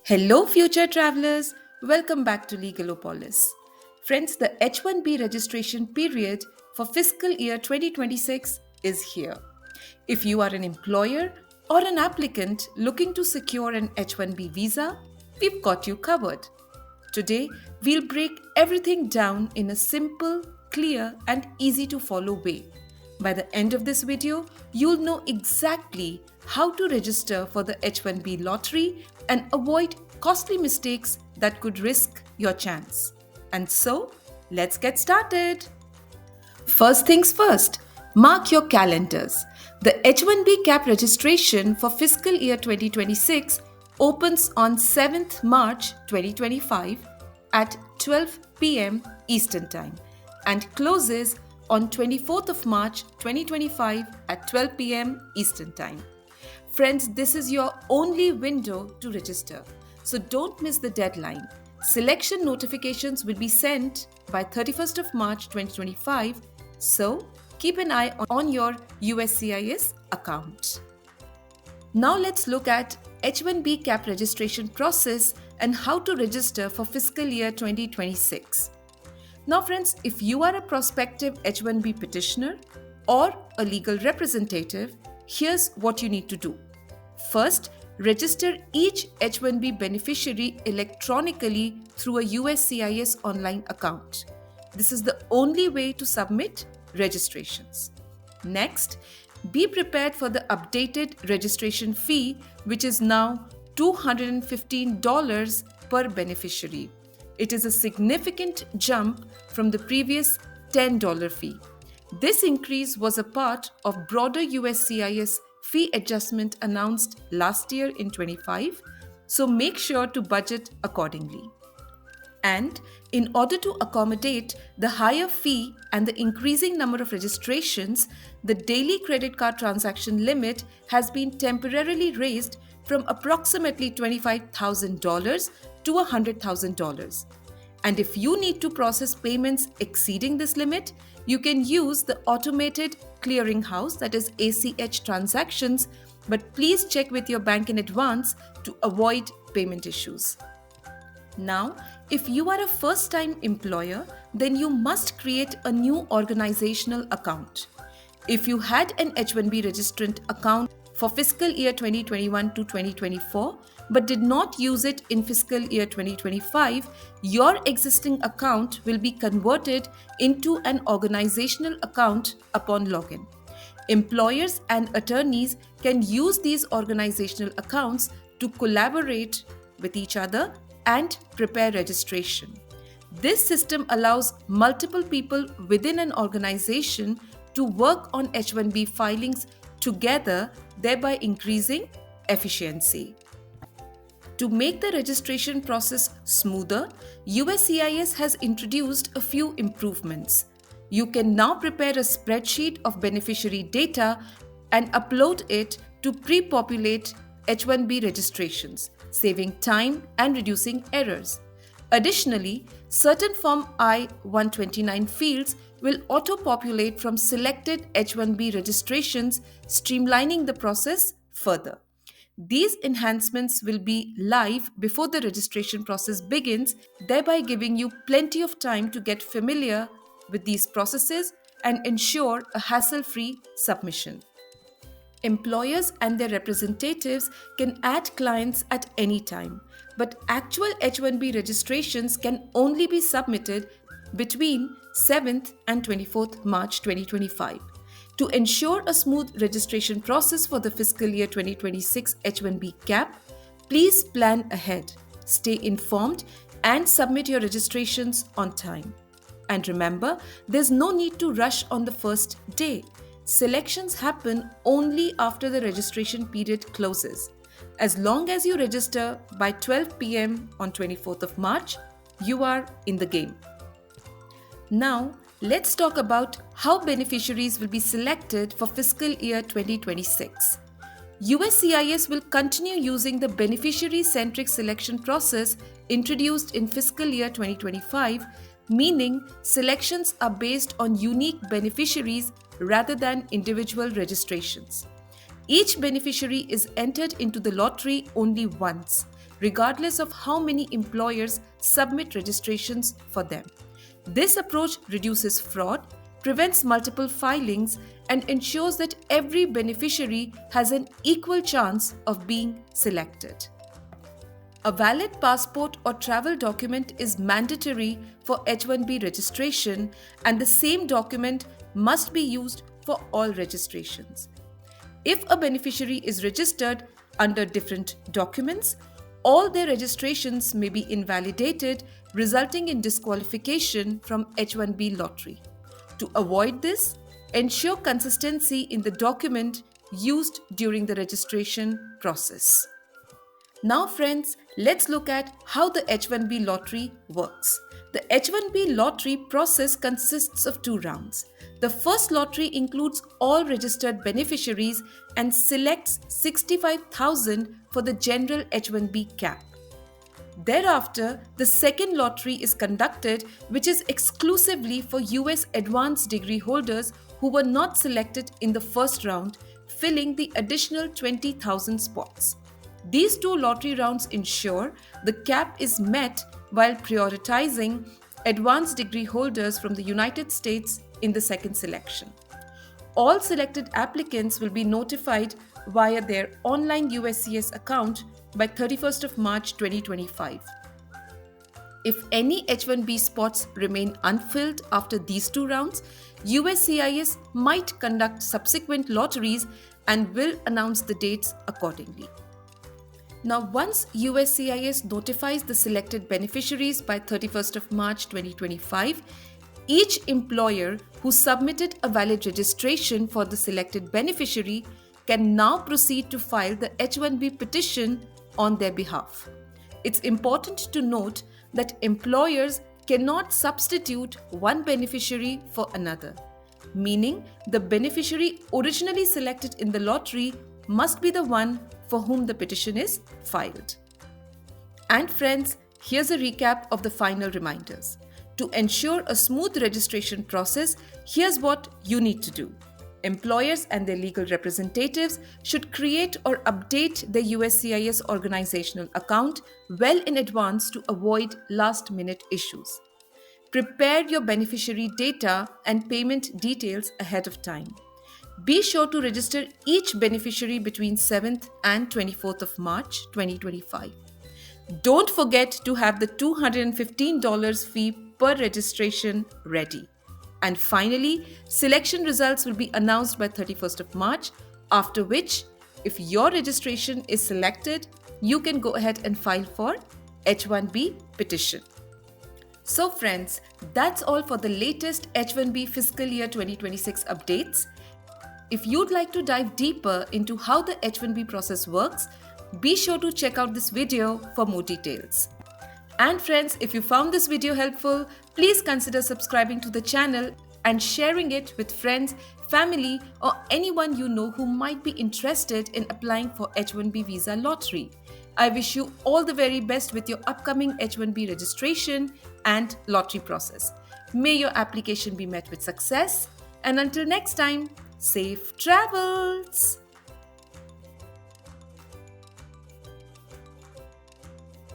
Hello, future travelers. Welcome back to Legalopolis. Friends, the H-1B registration period for fiscal year 2026 is here. If you are an employer or an applicant looking to secure an H-1B visa, we've got you covered. Today, we'll break everything down in a simple, clear, and easy to follow way. By the end of this video, you'll know exactly how to register for the H-1B lottery and avoid costly mistakes that could risk your chance. And so, let's get started. First things first, mark your calendars. The H-1B cap registration for fiscal year 2026 opens on 7th March 2025 at 12 p.m. Eastern Time and closes on 24th of March 2025 at 12 p.m. Eastern Time. Friends, this is your only window to register, so don't miss the deadline. Selection notifications will be sent by 31st of March 2025, so keep an eye on your USCIS account. Now let's look at H-1B cap registration process and how to register for fiscal year 2026. Now friends, if you are a prospective H-1B petitioner or a legal representative, here's what you need to do. First, register each H-1B beneficiary electronically through a USCIS online account. This is the only way to submit registrations. Next, be prepared for the updated registration fee, which is now $215 per beneficiary. It is a significant jump from the previous $10 fee. This increase was a part of broader USCIS fee adjustment announced last year in 25, so make sure to budget accordingly. And in order to accommodate the higher fee and the increasing number of registrations, the daily credit card transaction limit has been temporarily raised from approximately $25,000 to $100,000. And if you need to process payments exceeding this limit, you can use the automated clearinghouse, that is ACH transactions, but please check with your bank in advance to avoid payment issues. Now, if you are a first-time employer, then you must create a new organizational account. If you had an H-1B registrant account for fiscal year 2021 to 2024 but did not use it in fiscal year 2025, your existing account will be converted into an organizational account upon login. Employers and attorneys can use these organizational accounts to collaborate with each other and prepare registration. This system allows multiple people within an organization to work on H-1B filings together, thereby increasing efficiency. To make the registration process smoother, USCIS has introduced a few improvements. You can now prepare a spreadsheet of beneficiary data and upload it to pre-populate H-1B registrations, saving time and reducing errors. Additionally, certain Form I-129 fields will auto-populate from selected H-1B registrations, streamlining the process further. These enhancements will be live before the registration process begins, thereby giving you plenty of time to get familiar with these processes and ensure a hassle-free submission. Employers and their representatives can add clients at any time, but actual H-1B registrations can only be submitted between 7th and 24th March 2025. To ensure a smooth registration process for the fiscal year 2026 H-1B cap, please plan ahead, stay informed, and submit your registrations on time. And remember, there's no need to rush on the first day. Selections happen only after the registration period closes. As long as you register by 12 p.m. on 24th of March, you are in the game. Now, let's talk about how beneficiaries will be selected for fiscal year 2026. USCIS will continue using the beneficiary-centric selection process introduced in fiscal year 2025, meaning selections are based on unique beneficiaries rather than individual registrations. Each beneficiary is entered into the lottery only once, regardless of how many employers submit registrations for them. This approach reduces fraud, prevents multiple filings, and ensures that every beneficiary has an equal chance of being selected. A valid passport or travel document is mandatory for H-1B registration, and the same document must be used for all registrations. If a beneficiary is registered under different documents, all their registrations may be invalidated, resulting in disqualification from H-1B lottery. To avoid this, ensure consistency in the document used during the registration process. Now friends, let's look at how the H-1B lottery works. The H-1B lottery process consists of two rounds. The first lottery includes all registered beneficiaries and selects 65,000 for the general H-1B cap. Thereafter, the second lottery is conducted, which is exclusively for US advanced degree holders who were not selected in the first round, filling the additional 20,000 spots. These two lottery rounds ensure the cap is met while prioritizing advanced degree holders from the United States in the second selection. All selected applicants will be notified via their online USCIS account by 31st of March 2025. If any H-1B spots remain unfilled after these two rounds, USCIS might conduct subsequent lotteries and will announce the dates accordingly. Now, once USCIS notifies the selected beneficiaries by 31st of March 2025, each employer who submitted a valid registration for the selected beneficiary can now proceed to file the H-1B petition on their behalf. It's important to note that employers cannot substitute one beneficiary for another, meaning the beneficiary originally selected in the lottery must be the one for whom the petition is filed. And friends, here's a recap of the final reminders. To ensure a smooth registration process, here's what you need to do. Employers and their legal representatives should create or update their USCIS organizational account well in advance to avoid last-minute issues. Prepare your beneficiary data and payment details ahead of time. Be sure to register each beneficiary between 7th and 24th of March 2025. Don't forget to have the $215 fee per registration ready. And finally, selection results will be announced by 31st of March, after which, if your registration is selected, you can go ahead and file for H-1B petition. So friends, that's all for the latest H-1B fiscal year 2026 updates. If you'd like to dive deeper into how the H-1B process works, be sure to check out this video for more details. And friends, if you found this video helpful, please consider subscribing to the channel and sharing it with friends, family, or anyone you know who might be interested in applying for H-1B visa lottery. I wish you all the very best with your upcoming H-1B registration and lottery process. May your application be met with success. And until next time, safe travels!